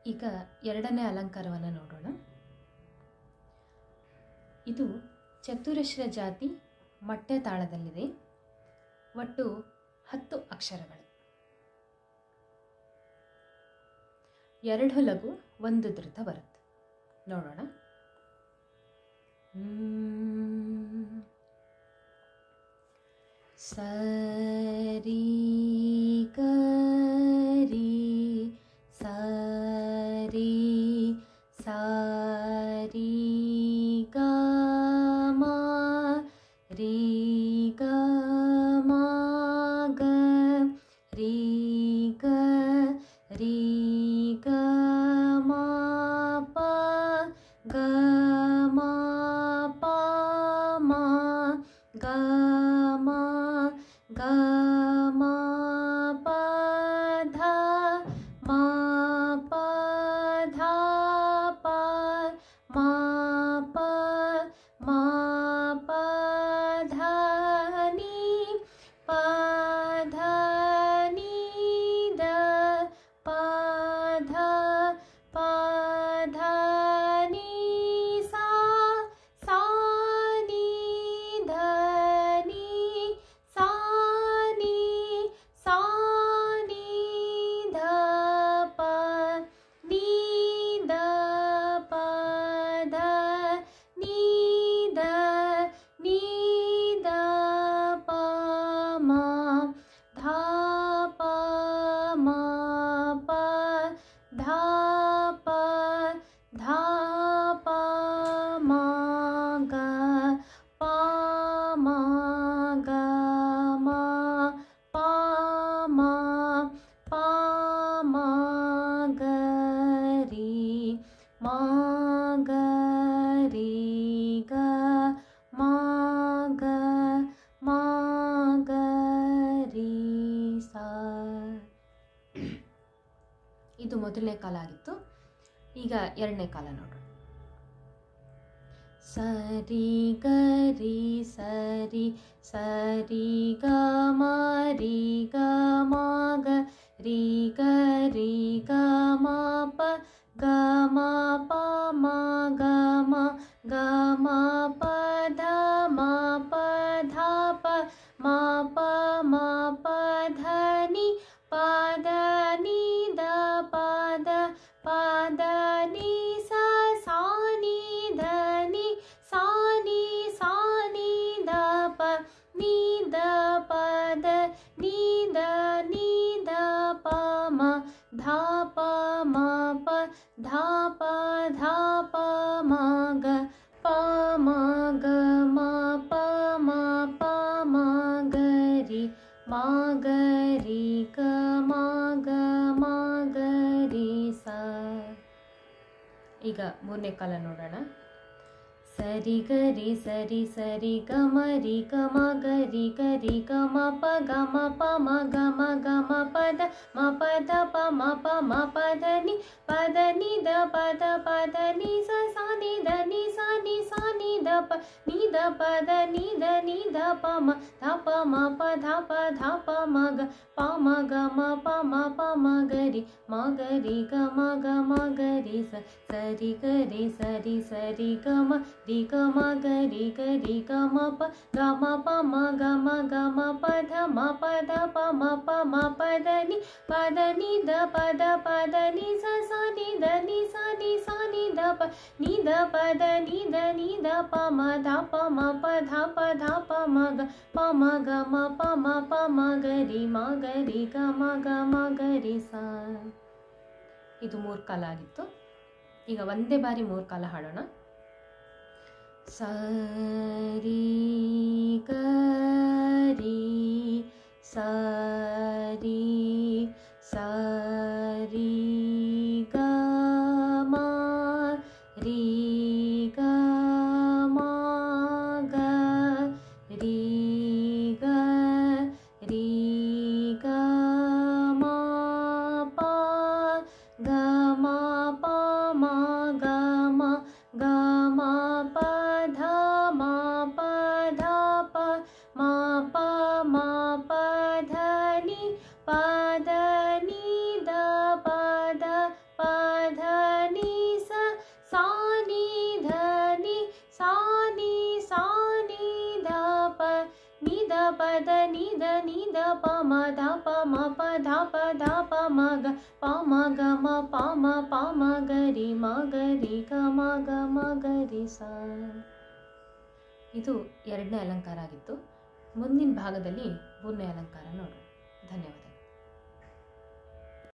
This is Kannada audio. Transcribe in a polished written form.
ಈಗ ಎರಡನೇ ಅಲಂಕಾರವನ್ನು ನೋಡೋಣ. ಇದು ಚತುರಶ್ರ ಜಾತಿ ಮಟ್ಟೆ ತಾಳದಲ್ಲಿದೆ. ಒಟ್ಟು 10 ಅಕ್ಷರಗಳು. 2 ಲಘು 1 ಧೃತ ಬರುತ್ತೆ. ನೋಡೋಣ. ಸರಿ ಕರಿ ಸರಿ ಸಾರಿ ಗ ಮ ರೀ ಗ ಮ ಗ ರೀ ಗ ರೀ ಗ ಮ ಪ ಗ ಮ ಪ ಮ ಗ ಮ ಗ ಮ ಪ ಧ ಮ ಪ ಧ ಪ ಮ ಪ ಮ ಪ ಧ ni ಪ ಧ ni ದ ಪ ಧ ಪ ಧ ni ಸಾ ಸಾ ni ಧ ni ಸಾ ni ಸಾ ni ಧ ಪ ni ದ ಪ ಧ ni ದ ni ದ ಪ ಮ ಧ ಪ ಮ ಪ ಧ ಪ ಧ ಪ ಮ ಗ ಪ ಮ ಗ ಮ ಪ ಮ ಪ ಮ ಗ ರೀ ಮ ಗ ರೀ ಗ ಮ ಗ ಮ ಗ ರೀ ಸಾ. ಇದು ಮೊದಲನೇ ಕಾಲ ಆಗಿತ್ತು. ಈಗ ಎರಡನೇ ಕಾಲ ನೋಡೋಣ. ಸರಿ ಗರಿ ಸರಿ ಸರಿ ಗ ಮ ರೀ ಗ ಮ ಗ ರೀ ಗ ರೀ ಗ ಮ ಪ ಗ ಮ ಪ ಮ ಗ ಮ ಗ ಮ ಪ ಧ ಮ ಪ ಧ ಪ ಮ ಪ ಮ ಪ ಧ ni ಪ ಧ ni ದ ಪ ಧ ಪ ಧ ni ಸಾ ಸಾ ni ಧ ni saw ni saw ni the ಪ ni ದ ಪ ಧ ni ದ ni ದ ಪ ಮ ಧ ಪ ಮ ಪ ಧ ಪ ಧ ಪ ಮ ಗ ಪ ಮ ಗ ಮ ಪ ಮ ಪ ಮ ಗ ರಿ ಮ ಗ ರಿ ಗ ಮ ಗ ಮ ಗ ರಿ ಸಾ. ಈಗ ಮೂರನೇ ಕಾಲ ನೋಡೋಣ. ಸರಿ ಗರಿ ಸರಿ ಸರಿ ಗ ಮ ರಿ ಗ ಮ ಗ ರಿ ಗ ರಿ ಗ ಮ ಪ ಗ ಮ ಪ ಮ ಗ ಮ ಗ ಮ ಪ ದ ಮ ಪ ದ ಪ ಮ ಪ ಮ ಪ ಧ ni ಪ ಧ ni ದ ಪ ಧ ಪ ಧ ni ಸಾ ಸಾ ni ಧ ni saw ni saw ni the ಪ ni ದ ಪ ಧ ni ದ ni ದ ಪ ಮ ಧ ಪ ಮ ಪ ಧ ಪ ಧ ಪ ಮ ಗ ಪ ಮ ಗ ಮ ಪ ಮ ಪ ಮ ಗ ರಿ ಮ ಗ ರಿ ಗ ಮ ಗ ಮ ಗ ರಿ ಸ ಸರಿ ಗರಿ ಸರಿ ಸರಿ ಗ ಮ ರಿ ಗ ಮ ಗ ರಿ ಗ ರಿ ಗ ಮ ಪ ಗ ಮ ಪ ಮ ಗ ಮ ಗ ಮ ಪ ಧ ಮ ಪ ಧ ಪ ಮ ಪ ಮ ಪ ಧ ni ಪ ಧ ni ದ ಪ ಧ ಪ ಧ ni ಸಾ ಸಾ ni ಧ ni saw ni saw ni the ಪ ni ದ ಪ ಧ ni ದ ni ದ ಪ ಮ ಧ ಪ ಮ ಪ ಧ ಪ ಧ ಪ ಮ ಗ ಪ ಮ ಗ ಮ ಪ ಮ ಪ ಮ ಗ ರಿ ಮ ಗ ರಿ ಗ ಮ ಗ ಮ ಗ ರಿ ಸಾ. ಇದು 3 ಕಾಲ ಆಗಿತ್ತು. ಈಗ ಒಂದೇ ಬಾರಿ 3 ಕಾಲ ಹಾಡೋಣ. ಸರಿ ಗರಿ ಸರಿ ಸರಿ ಗ ಮ ರೀ ಗ ಮ ಗ ರೀ ಗ ರೀ ಗ ಮ ಪ ಗ ಮ ಪ ಮ ಗ ಮ ಗ ಮ ಪ ಧ ಮ ಪ ಧ ಪ ಮ ಪ ಮ ಪ ಧ ni ಪ ಧ ni ದ ಪ ಪದ ನಿದ ನಿದ ಪ ಮ ಧ ಪ ಮ ಪ ಧ ಪ ಧ ಪ ಮ ಗ ಪ ಮ ಗ ಮ ಪ ಮ ಗ ರಿ ಗ ಮ ಗ ರಿ ಸ. ಇದು ಎರಡನೇ ಅಲಂಕಾರ ಆಗಿತ್ತು. ಮುಂದಿನ ಭಾಗದಲ್ಲಿ ಮೂರನೇ ಅಲಂಕಾರ ನೋಡೋಣ. ಧನ್ಯವಾದ.